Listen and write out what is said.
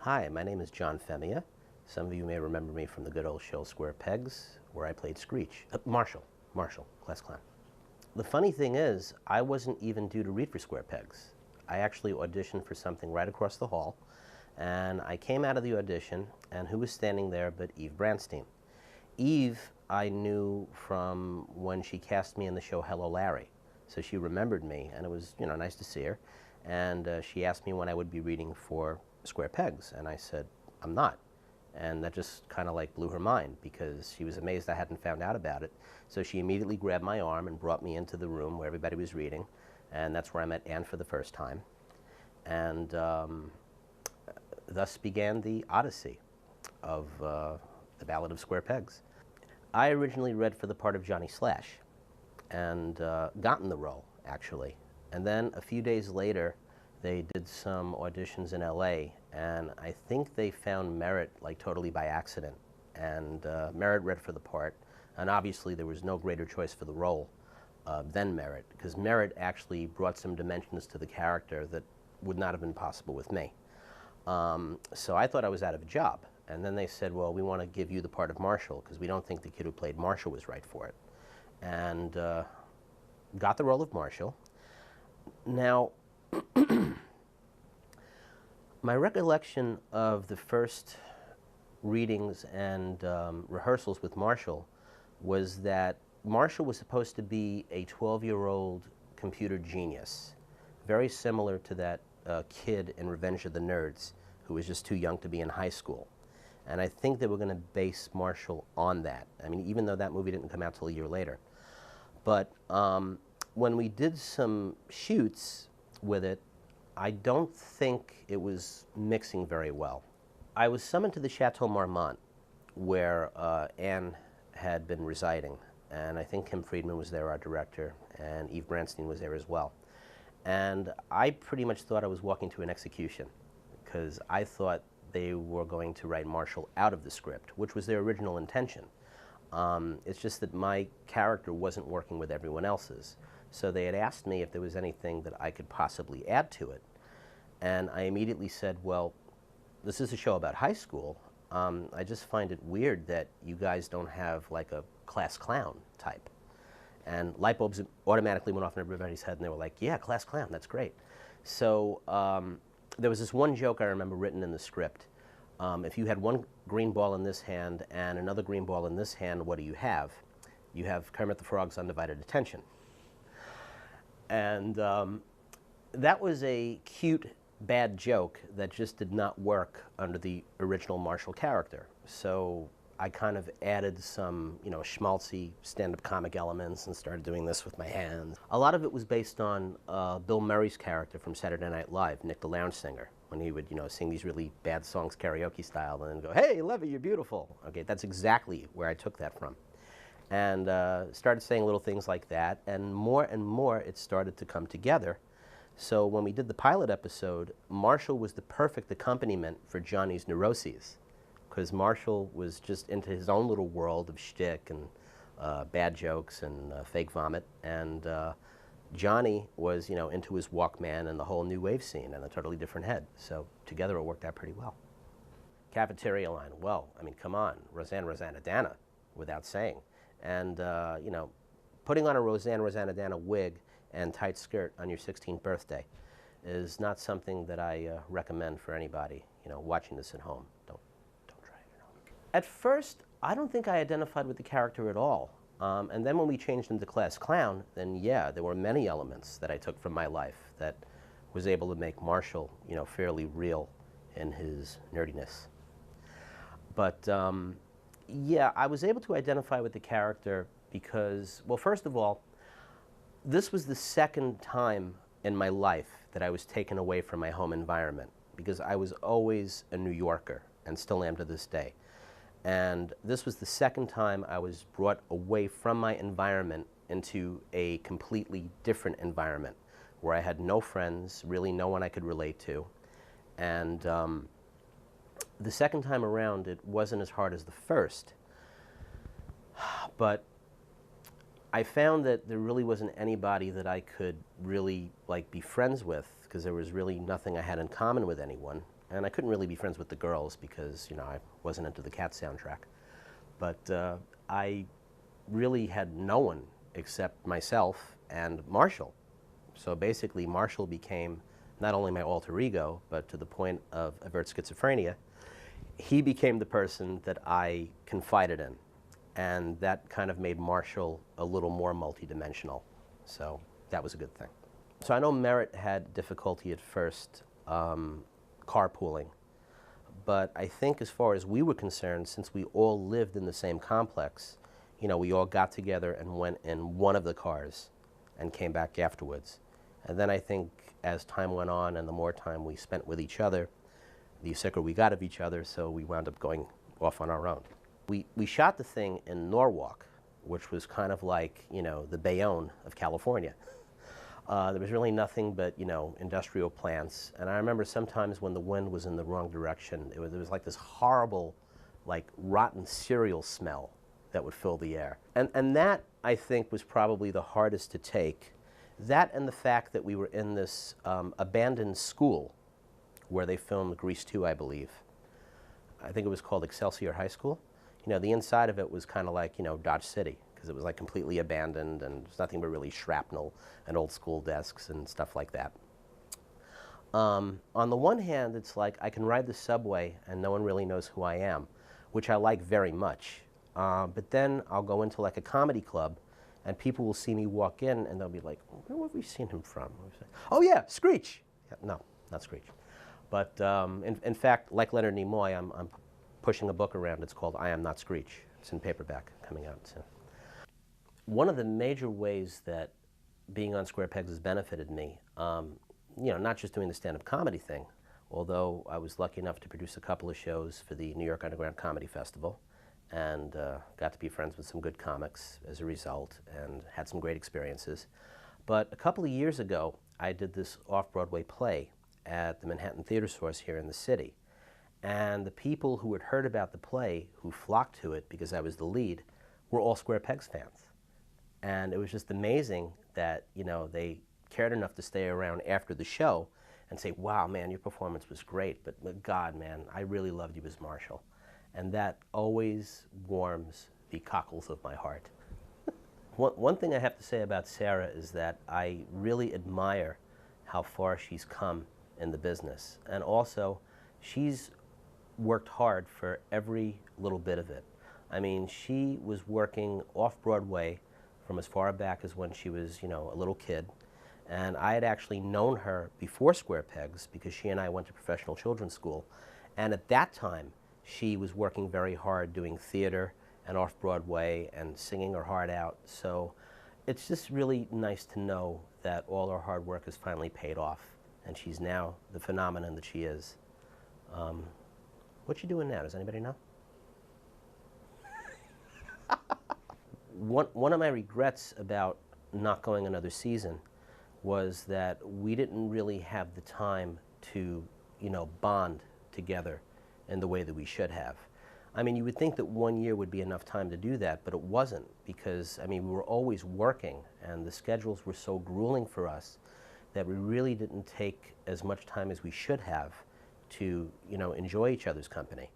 Hi, my name is John Femia. Some of you may remember me from the good old show Square Pegs, where I played Screech. Marshall, class clown. The funny thing is, I wasn't even due to read for Square Pegs. I actually auditioned for something right across the hall, and I came out of the audition, and who was standing there but Eve Branstein. Eve, I knew from when she cast me in the show Hello, Larry. So she remembered me, and it was, nice to see her. And she asked me when I would be reading for Square Pegs, and I said, I'm not. And that just kind of like blew her mind because she was amazed I hadn't found out about it. So she immediately grabbed my arm and brought me into the room where everybody was reading, and that's where I met Anne for the first time. And thus began the odyssey of the Ballad of Square Pegs. I originally read for the part of Johnny Slash and gotten the role, actually. And then a few days later, they did some auditions in LA, and I think they found Merritt like totally by accident. And Merritt read for the part, and obviously there was no greater choice for the role than Merritt, because Merritt actually brought some dimensions to the character that would not have been possible with me. So I thought I was out of a job. And then they said, well, we want to give you the part of Marshall, because we don't think the kid who played Marshall was right for it. And got the role of Marshall. Now, my recollection of the first readings and rehearsals with Marshall was that Marshall was supposed to be a 12-year-old computer genius, very similar to that kid in Revenge of the Nerds who was just too young to be in high school. And I think they were going to base Marshall on that. I mean, even though that movie didn't come out till a year later. But when we did some shoots with it, I don't think it was mixing very well. I was summoned to the Chateau Marmont, where Anne had been residing, and I think Kim Friedman was there, our director, and Eve Branstein was there as well. And I pretty much thought I was walking to an execution, because I thought they were going to write Marshall out of the script, which was their original intention. It's just that my character wasn't working with everyone else's. So they had asked me if there was anything that I could possibly add to it. And I immediately said, well, this is a show about high school. I just find it weird that you guys don't have like a class clown type. And light bulbs automatically went off in everybody's head, and they were like, yeah, class clown, that's great. So there was this one joke I remember written in the script. If you had one green ball in this hand and another green ball in this hand, what do you have? You have Kermit the Frog's undivided attention. And that was a cute, bad joke that just did not work under the original Marshall character. So I kind of added some, schmaltzy stand-up comic elements and started doing this with my hands. A lot of it was based on Bill Murray's character from Saturday Night Live, Nick the Lounge Singer, when he would, sing these really bad songs karaoke style and then go, hey, Levy, you're beautiful. Okay, that's exactly where I took that from. And started saying little things like that, and more it started to come together. So when we did the pilot episode, Marshall was the perfect accompaniment for Johnny's neuroses, because Marshall was just into his own little world of shtick and bad jokes and fake vomit, and Johnny was, into his Walkman and the whole new wave scene and a totally different head. So together it worked out pretty well. Cafeteria line, well, I mean, come on, Rosanna, without saying. And, putting on a Rosanna wig and tight skirt on your 16th birthday is not something that I recommend for anybody, watching this at home. Don't try it at home. At first, I don't think I identified with the character at all. And then when we changed into Class Clown, then yeah, there were many elements that I took from my life that was able to make Marshall, fairly real in his nerdiness. But, yeah, I was able to identify with the character because, well, first of all, this was the second time in my life that I was taken away from my home environment, because I was always a New Yorker and still am to this day. And this was the second time I was brought away from my environment into a completely different environment where I had no friends, really no one I could relate to. And the second time around, it wasn't as hard as the first. But I found that there really wasn't anybody that I could really be friends with, because there was really nothing I had in common with anyone. And I couldn't really be friends with the girls because, you know, I wasn't into the Cat soundtrack. But I really had no one except myself and Marshall. So basically, Marshall became not only my alter ego, but to the point of overt schizophrenia, he became the person that I confided in. And that kind of made Marshall a little more multidimensional. So that was a good thing. So I know Merritt had difficulty at first carpooling. But I think as far as we were concerned, since we all lived in the same complex, you know, we all got together and went in one of the cars and came back afterwards. And then I think as time went on and the more time we spent with each other, the sicker we got of each other, so we wound up going off on our own. We shot the thing in Norwalk, which was kind of like, you know, the Bayonne of California. There was really nothing but, you know, industrial plants. And I remember sometimes when the wind was in the wrong direction, there was like this horrible, like rotten cereal smell that would fill the air. And that, I think, was probably the hardest to take. That and the fact that we were in this abandoned school where they filmed Grease 2, I believe. I think it was called Excelsior High School. You know, the inside of it was kind of like, you know, Dodge City, because it was like completely abandoned and there's nothing but really shrapnel and old school desks and stuff like that. On the one hand, it's like I can ride the subway and no one really knows who I am, which I like very much. But then I'll go into like a comedy club and people will see me walk in and they'll be like, where have we seen him from? Oh yeah, Screech. Yeah, no, not Screech. But in fact, like Leonard Nimoy, I'm pushing a book around. It's called I Am Not Screech. It's in paperback, coming out soon. One of the major ways that being on Square Pegs has benefited me, you know, not just doing the stand-up comedy thing, although I was lucky enough to produce a couple of shows for the New York Underground Comedy Festival and got to be friends with some good comics as a result and had some great experiences. But a couple of years ago, I did this off-Broadway play at the Manhattan Theater Source here in the city. And the people who had heard about the play, who flocked to it because I was the lead, were all Square Pegs fans. And it was just amazing that, you know, they cared enough to stay around after the show and say, wow, man, your performance was great, but God, man, I really loved you as Marshall. And that always warms the cockles of my heart. One thing I have to say about Sarah is that I really admire how far she's come in the business. And also, she's worked hard for every little bit of it. I mean, she was working off-Broadway from as far back as when she was, you know, a little kid. And I had actually known her before Square Pegs because she and I went to professional children's school. And at that time, she was working very hard doing theater and off-Broadway and singing her heart out. So it's just really nice to know that all her hard work has finally paid off. And she's now the phenomenon that she is. What you doing now? Does anybody know? One of my regrets about not going another season was that we didn't really have the time to, you know, bond together in the way that we should have. I mean, you would think that 1 year would be enough time to do that, but it wasn't because, I mean, we were always working and the schedules were so grueling for us that we really didn't take as much time as we should have to, you know, enjoy each other's company.